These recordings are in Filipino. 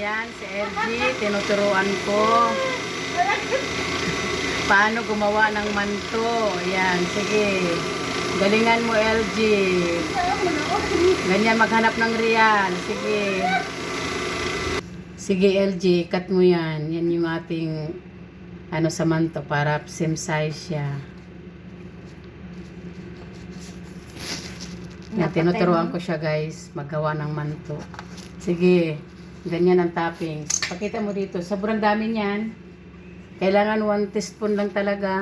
Ayan, si LG, tinuturuan ko paano gumawa ng manto. Ayan, sige. Galingan mo, LG. Ganyan, maghanap ng real. Sige. Sige, LG, cut mo yan. Yan yung ating sa manto para same size siya. Yan, tinuturuan ko siya, guys, maggawa ng manto. Sige, ganyan ang toppings. Pakita mo dito, sobrang dami niyan. Kailangan 1 teaspoon lang talaga.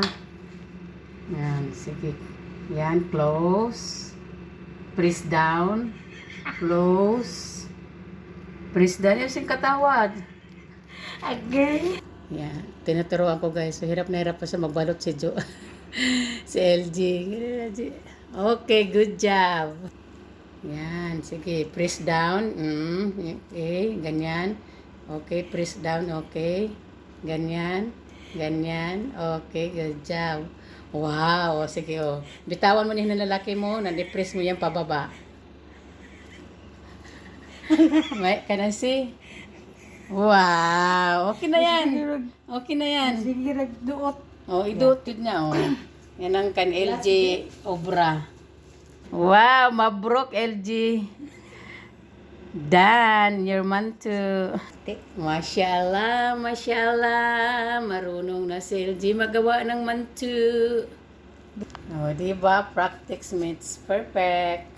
Yan, sige. Yan, close. Press down. Close. Press down. Yan, sing katawad. Again. Yan, tinuturuan ko, guys. So, hirap na hirap pa siya magbalot si Jo. Si LG. Okay, good job. Yan, sige, press down. Okay, ganyan. Okay, press down, okay. Ganyan, ganyan. Okay, good job. Wow, sige, oh. Bitawan mo na yung lalaki mo, na-depress mo yan pababa. May, can I see? Wow, okay na yan. Okay na yan. Sige, nagduot. Oh, iduot yun na, oh. Yan ang kan LG Obra. Wow, mabrok LG. Done, your manto. Mashallah, mashallah. Marunong na si LG magawa ng manto. Oh, diba? Practice makes perfect.